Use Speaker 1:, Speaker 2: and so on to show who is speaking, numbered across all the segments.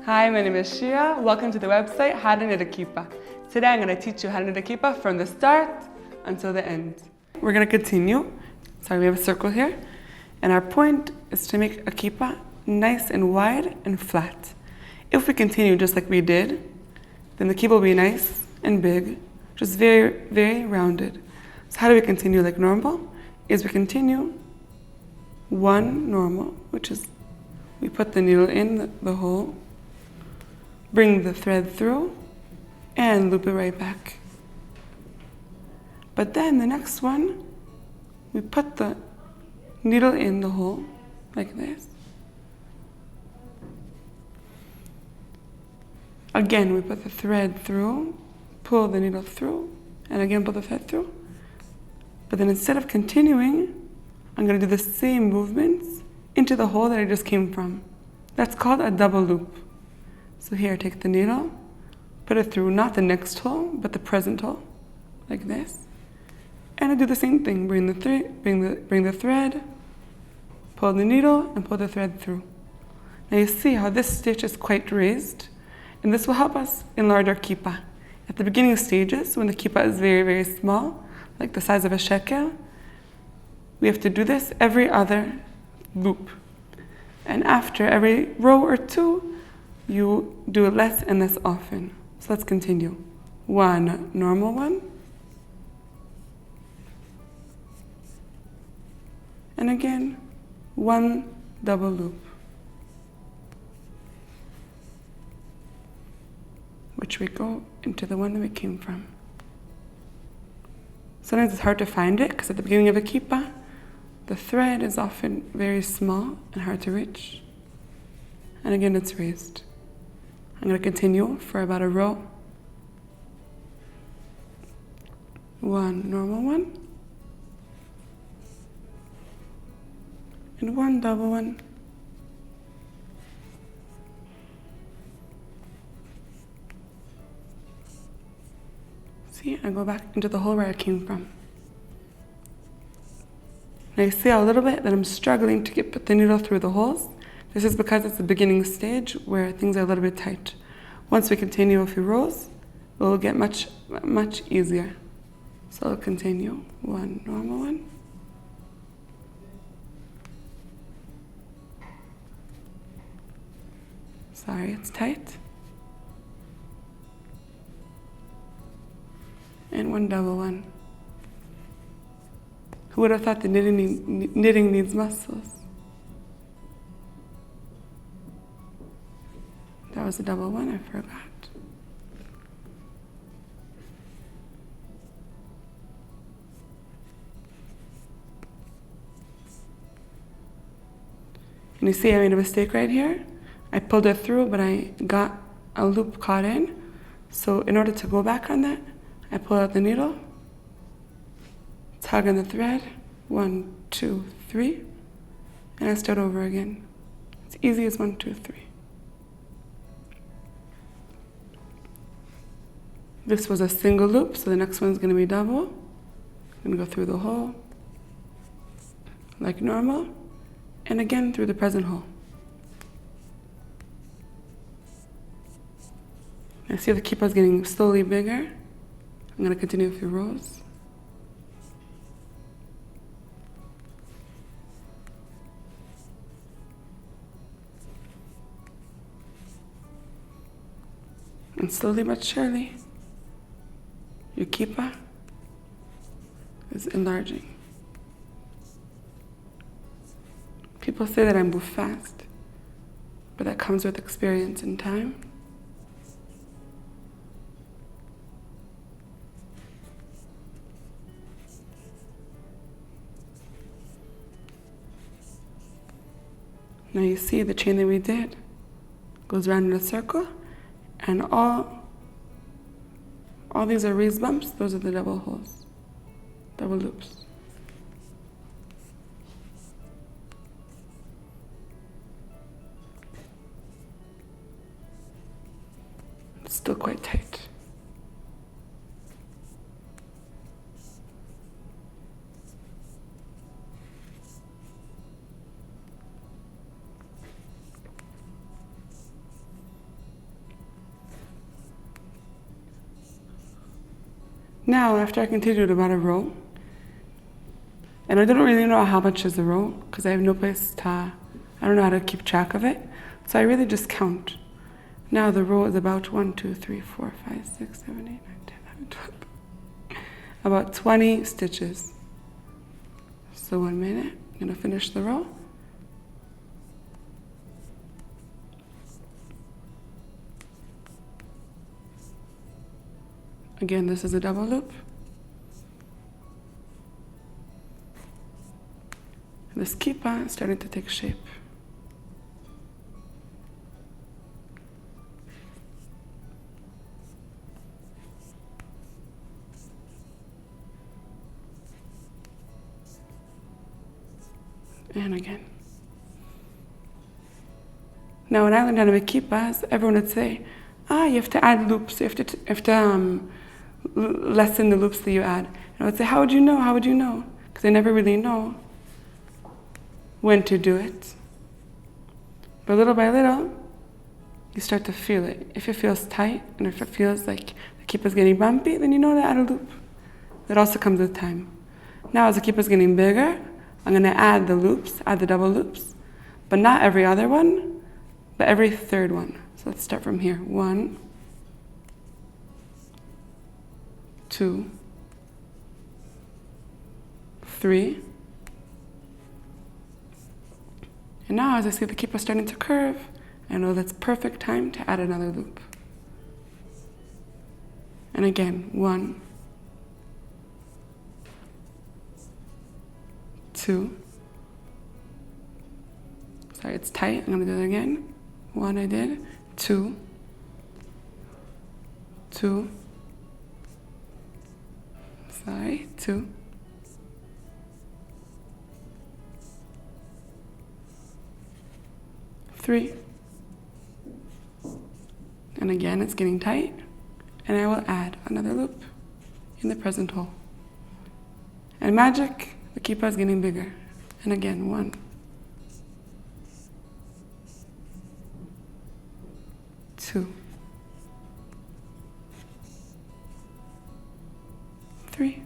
Speaker 1: Hi, my name is Shira. Welcome to the website How to Knit a Kippah. Today I'm going to teach you how to knit a kippah from the start until the end. We're going to continue. Sorry, we have a circle here. And our point is to make a kippah nice and wide and flat. If we continue just like we did, then the kippah will be nice and big, just very, very rounded. So how do we continue like normal? Is we continue one normal, which is we put the needle in the hole, bring the thread through, and loop it right back. But then the next one, we put the needle in the hole, like this. Again, we put the thread through, pull the needle through, and again pull the thread through. But then instead of continuing, I'm going to do the same movements into the hole that I just came from. That's called a double loop. So here, take the needle, put it through not the next hole, but the present hole, like this. And I do the same thing, bring the thread, pull the needle, and pull the thread through. Now you see how this stitch is quite raised, and this will help us enlarge our kippah. At the beginning stages, when the kippah is very, very small, like the size of a shekel, we have to do this every other loop. And after every row or two, you do it less and less often. So let's continue. One normal one. And again, one double loop, which we go into the one that we came from. Sometimes it's hard to find it because at the beginning of a kippah, the thread is often very small and hard to reach. And again, it's raised. I'm going to continue for about a row. One normal one. And one double one. See, I go back into the hole where I came from. Now you see a little bit that I'm struggling to put the needle through the holes. This is because it's the beginning stage where things are a little bit tight. Once we continue a few rows, it will get much, much easier. So I'll continue. One normal one. Sorry, it's tight. And one double one. Who would have thought that knitting needs muscles? That was a double one, I forgot. And you see I made a mistake right here. I pulled it through, but I got a loop caught in. So in order to go back on that, I pull out the needle, tug on the thread, 1, 2, 3, and I start over again. It's easy as 1, 2, 3. This was a single loop, so the next one's going to be double. I'm going to go through the hole, like normal, and again through the present hole. I see the kippah is getting slowly bigger. I'm going to continue a few rows. And slowly but surely, your kippah is enlarging. People say that I move fast, but that comes with experience and time. Now you see the chain that we did goes around in a circle, and all these are raised bumps. Those are the double holes, double loops. It's still quite tight. Now, after I continued about a row, and I didn't really know how much is a row because I have no place to, I don't know how to keep track of it, so I really just count. Now the row is about 1, 2, 3, 4, 5, 6, 7, 8, 9, 10, 11, 12. About 20 stitches. So 1 minute, I'm going to finish the row. Again, this is a double loop. This kippah is starting to take shape. And again. Now, when I learned how to make kippahs, everyone would say, you have to add loops. You have to lessen the loops that you add. And I would say, how would you know? How would you know? Because I never really know when to do it. But little by little, you start to feel it. If it feels tight, and if it feels like the kippah is getting bumpy, then you know to add a loop. That also comes with time. Now, as the kippah is getting bigger, I'm going to add the loops, add the double loops, but not every other one, but every third one. So let's start from here. 1, 2, 3. And now as I see the kippah starting to curve, I know that's perfect time to add another loop. And again, 1, 2. Sorry, it's tight. I'm going to do it again. 1 I did. 2. 2. Sorry, 2. 3. And again, it's getting tight. And I will add another loop in the present hole. And magic, the kippah is getting bigger. And again, 1. 2. 3.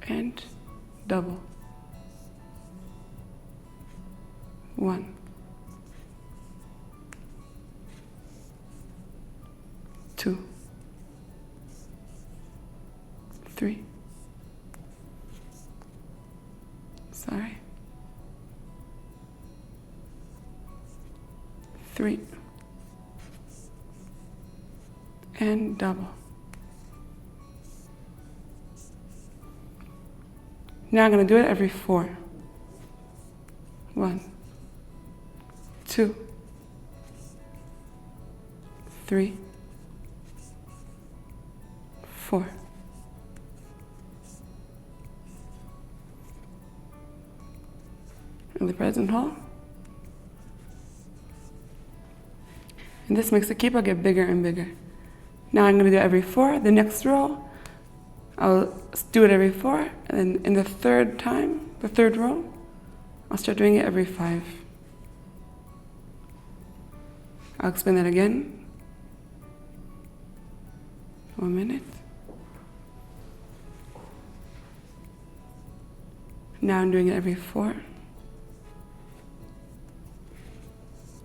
Speaker 1: And double. 1. 2. 3. Sorry. 3. And double. Now I'm going to do it every 4. 1, 2, 3, 4. In the present hole. And this makes the kippah get bigger and bigger. Now I'm going to do it every 4. The next row, I'll do it every 4. And then in the third time, the third row, I'll start doing it every 5. I'll explain that again. 1 minute. Now I'm doing it every 4.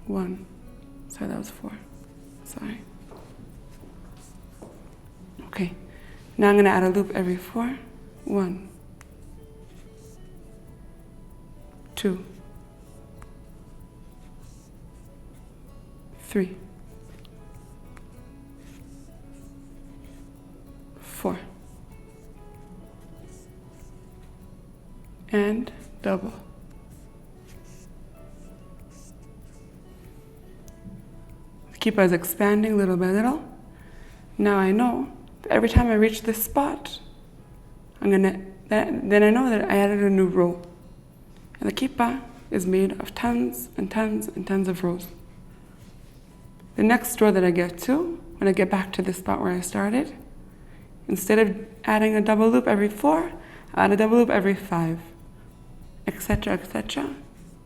Speaker 1: 1. Sorry, that was 4. Sorry. Okay. Now I'm going to add a loop every 4. 1, 2, 3, 4. And double. The kippah is expanding little by little. Now I know that every time I reach this spot, then I know that I added a new row. And the kippah is made of tons and tons and tons of rows. The next row that I get to, when I get back to the spot where I started, instead of adding a double loop every 4, I add a double loop every 5, etc., etc.,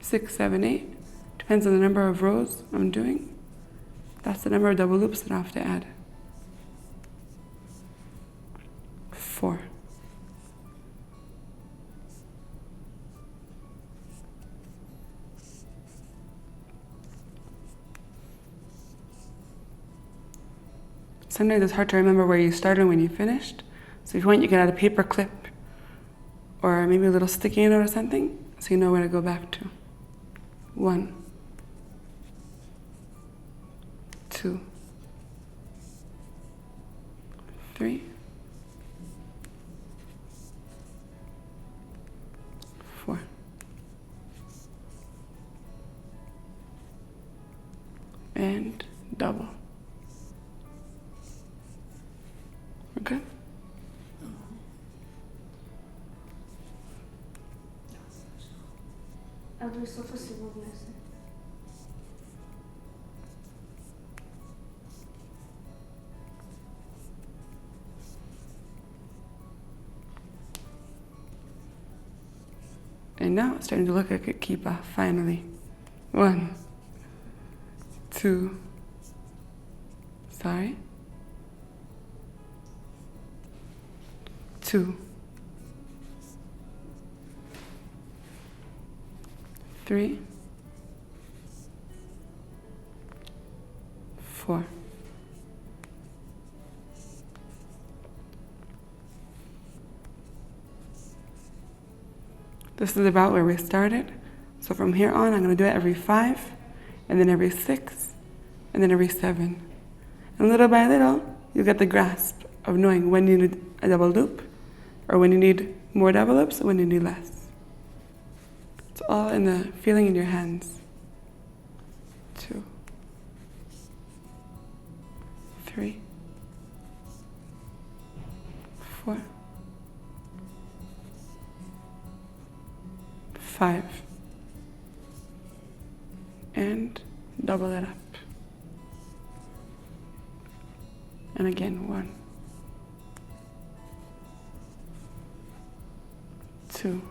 Speaker 1: 6, 7, 8, depends on the number of rows I'm doing. That's the number of double loops that I have to add. 4. Sometimes it's hard to remember where you started and when you finished. So if you want, you can add a paper clip or maybe a little sticky note or something so you know where to go back to. 1, 2, 3, 4. And double. Okay?
Speaker 2: Abre só possível nessa.
Speaker 1: And now it's starting to look like a kippah, finally. 1, 2, 2, 3, 4. This is about where we started. So from here on, I'm going to do it every 5, and then every 6, and then every 7. And little by little, you get the grasp of knowing when you need a double loop, or when you need more double loops, or when you need less. It's all in the feeling in your hands. 2, 3, 4, 5, and double it up. And again, 1, 2,